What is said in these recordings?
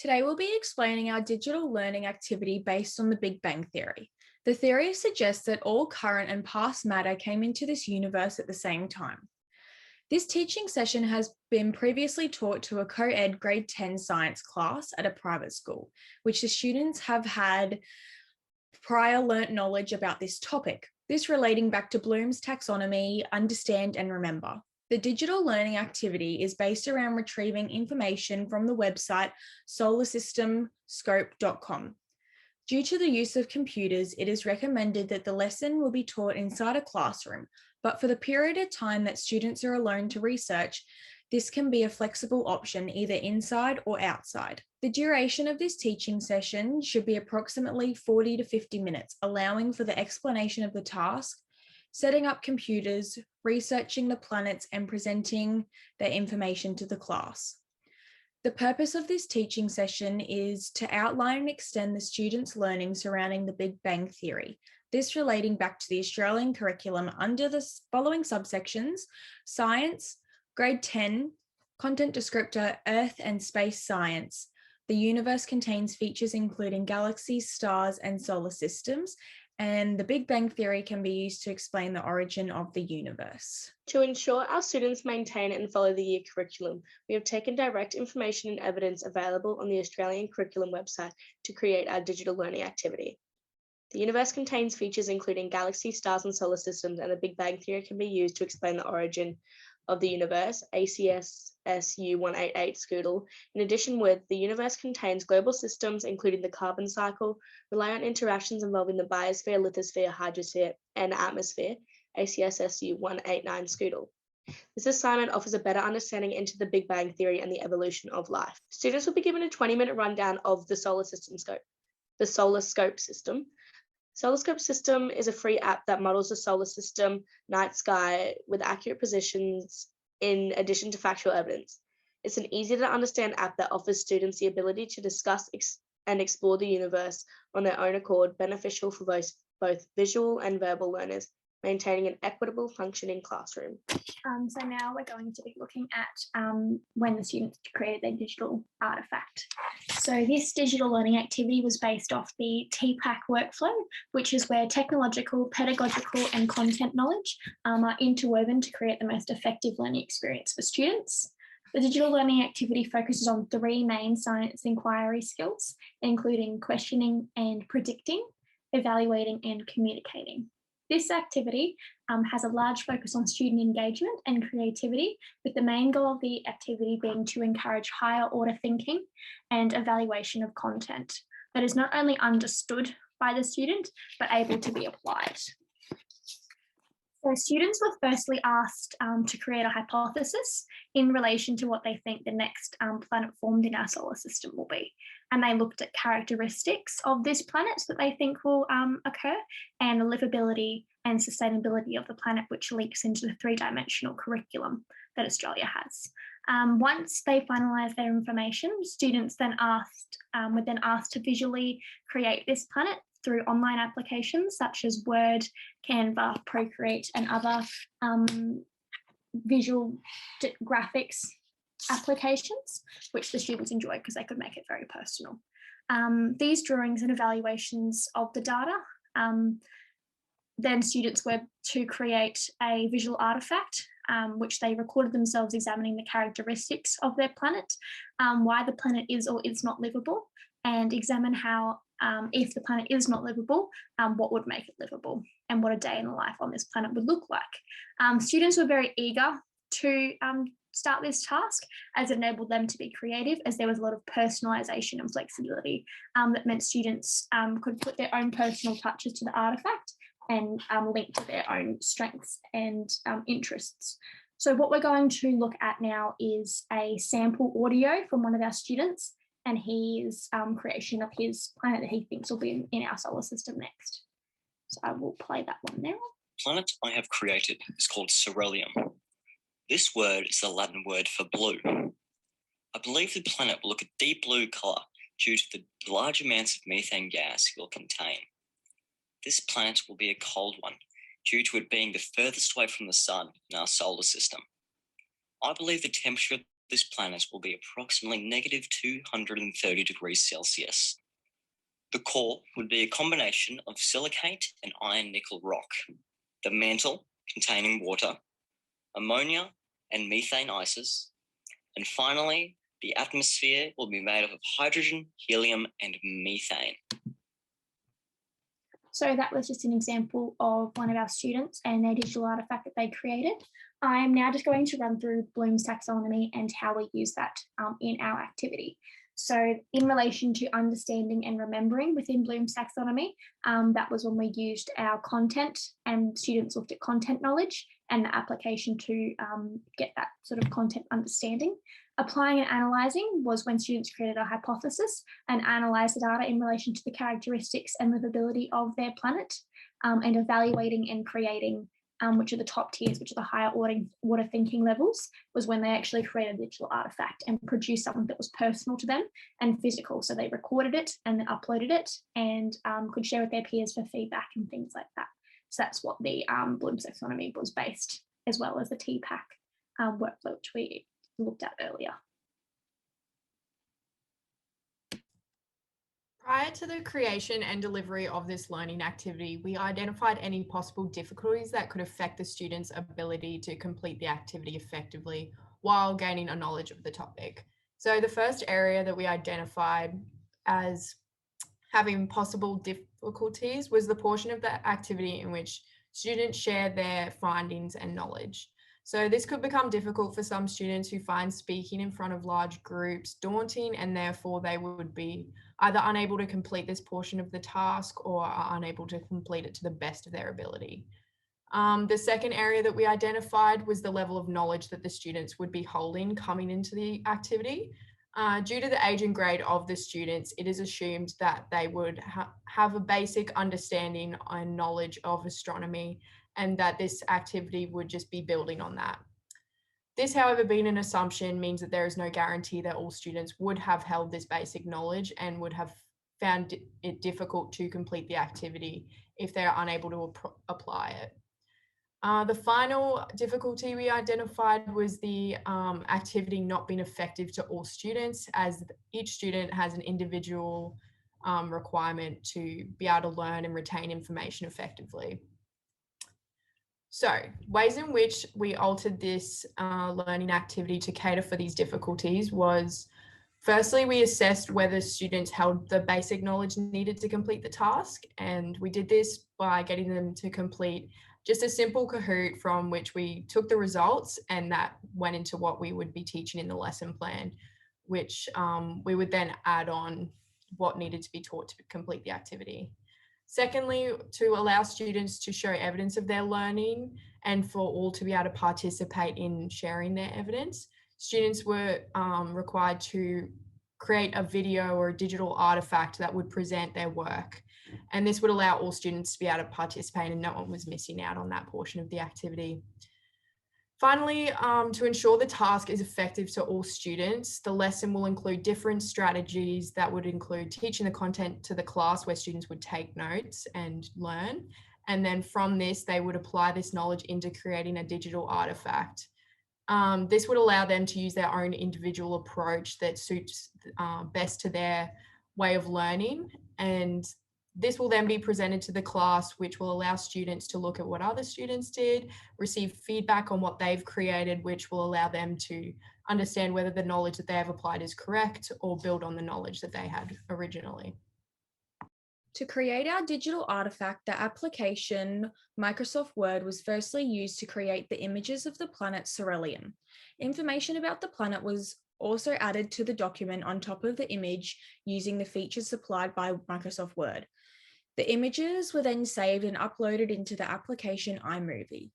Today we'll be explaining our digital learning activity based on the Big Bang Theory. The theory suggests that all current and past matter came into this universe at the same time. This teaching session has been previously taught to a co-ed grade 10 science class at a private school, which the students have had prior learnt knowledge about this topic. This relating back to Bloom's taxonomy, understand and remember. The digital learning activity is based around retrieving information from the website solarsystemscope.com. Due to the use of computers, it is recommended that the lesson will be taught inside a classroom, but for the period of time that students are alone to research, this can be a flexible option either inside or outside. The duration of this teaching session should be approximately 40 to 50 minutes, allowing for the explanation of the task, setting up computers, researching the planets, and presenting their information to the class. The purpose of this teaching session is to outline and extend the students' learning surrounding the Big Bang Theory, this relating back to the Australian curriculum under the following subsections: Science, Grade 10, Content Descriptor, Earth and Space Science. The universe contains features including galaxies, stars, and solar systems, and the Big Bang Theory can be used to explain the origin of the universe. To ensure our students maintain and follow the year curriculum, we have taken direct information and evidence available on the Australian curriculum website to create our digital learning activity. The universe contains features including galaxies, stars, and solar systems, and the Big Bang Theory can be used to explain the origin of the universe, ACS EUB101 Scoodle. In addition with, the universe contains global systems, including the carbon cycle, rely on interactions involving the biosphere, lithosphere, hydrosphere, and atmosphere, ACS EUB189 Scoodle. This assignment offers a better understanding into the Big Bang Theory and the evolution of life. Students will be given a 20-minute rundown of the solar scope system. Solar Scope System is a free app that models the solar system, night sky with accurate positions in addition to factual evidence. It's an easy to understand app that offers students the ability to discuss and explore the universe on their own accord, beneficial for both visual and verbal learners, maintaining an equitable functioning classroom. So now we're going to be looking at when the students created their digital artifact. So this digital learning activity was based off the TPAC workflow, which is where technological, pedagogical and content knowledge are interwoven to create the most effective learning experience for students. The digital learning activity focuses on three main science inquiry skills, including questioning and predicting, evaluating and communicating. This activity has a large focus on student engagement and creativity, with the main goal of the activity being to encourage higher order thinking and evaluation of content that is not only understood by the student, but able to be applied. So students were firstly asked to create a hypothesis in relation to what they think the next planet formed in our solar system will be. And they looked at characteristics of this planet that they think will occur, and the livability and sustainability of the planet, which links into the three-dimensional curriculum that Australia has. Once they finalised their information, students then were then asked to visually create this planet through online applications such as Word, Canva, Procreate, and other visual graphics applications, which the students enjoyed because they could make it very personal. These drawings and evaluations of the data, then students were to create a visual artifact, which they recorded themselves examining the characteristics of their planet, why the planet is or is not livable, and examine how, if the planet is not livable, what would make it livable and what a day in the life on this planet would look like. Students were very eager to start this task, as it enabled them to be creative, as there was a lot of personalisation and flexibility that meant students could put their own personal touches to the artefact and link to their own strengths and interests. So what we're going to look at now is a sample audio from one of our students and his creation of his planet that he thinks will be in our solar system next. So I will play that one now. The planet I have created is called Ceruleum. This word is the Latin word for blue. I believe the planet will look a deep blue colour due to the large amounts of methane gas it will contain. This planet will be a cold one due to it being the furthest away from the sun in our solar system. I believe the temperature of this planet will be approximately negative 230 degrees Celsius. The core would be a combination of silicate and iron nickel rock, the mantle containing water, ammonia and methane ices, and finally, the atmosphere will be made up of hydrogen, helium, and methane. So that was just an example of one of our students and their digital artifact that they created. I'm now just going to run through Bloom's taxonomy and how we use that in our activity. So in relation to understanding and remembering within Bloom's taxonomy, that was when we used our content and students looked at content knowledge and the application to get that sort of content understanding. Applying and analysing was when students created a hypothesis and analysed the data in relation to the characteristics and livability of their planet, and evaluating and creating, which are the top tiers, which are the higher order thinking levels, was when they actually created a digital artefact and produced something that was personal to them and physical. So they recorded it and then uploaded it and could share with their peers for feedback and things like that. So that's what the Bloom's taxonomy was based, as well as the TPAC workflow, which we looked at earlier. Prior to the creation and delivery of this learning activity, we identified any possible difficulties that could affect the students' ability to complete the activity effectively while gaining a knowledge of the topic. So the first area that we identified as having possible difficulties was the portion of the activity in which students share their findings and knowledge. So this could become difficult for some students who find speaking in front of large groups daunting, and therefore they would be either unable to complete this portion of the task or are unable to complete it to the best of their ability. The second area that we identified was the level of knowledge that the students would be holding coming into the activity. Due to the age and grade of the students, it is assumed that they would have a basic understanding and knowledge of astronomy, and that this activity would just be building on that. This, however, being an assumption, means that there is no guarantee that all students would have held this basic knowledge and would have found it difficult to complete the activity if they are unable to apply it. The final difficulty we identified was the activity not being effective to all students, as each student has an individual requirement to be able to learn and retain information effectively. So, ways in which we altered this learning activity to cater for these difficulties was, firstly, we assessed whether students held the basic knowledge needed to complete the task, and we did this by getting them to complete just a simple Kahoot from which we took the results, and that went into what we would be teaching in the lesson plan, which we would then add on what needed to be taught to complete the activity. Secondly, to allow students to show evidence of their learning and for all to be able to participate in sharing their evidence, students were required to create a video or a digital artifact that would present their work. And this would allow all students to be able to participate and no one was missing out on that portion of the activity. Finally, to ensure the task is effective to all students, the lesson will include different strategies that would include teaching the content to the class where students would take notes and learn. And then from this, they would apply this knowledge into creating a digital artifact. This would allow them to use their own individual approach that suits best to their way of learning. And this will then be presented to the class, which will allow students to look at what other students did, receive feedback on what they've created, which will allow them to understand whether the knowledge that they have applied is correct or build on the knowledge that they had originally. To create our digital artifact, the application Microsoft Word was firstly used to create the images of the planet Cerulean. Information about the planet was also added to the document on top of the image using the features supplied by Microsoft Word. The images were then saved and uploaded into the application iMovie.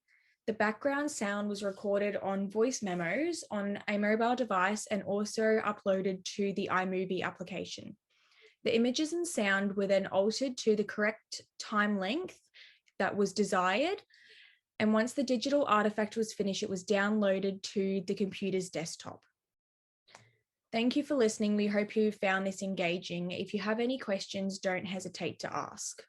The background sound was recorded on voice memos on a mobile device and also uploaded to the iMovie application. The images and sound were then altered to the correct time length that was desired. And once the digital artifact was finished, it was downloaded to the computer's desktop. Thank you for listening. We hope you found this engaging. If you have any questions, don't hesitate to ask.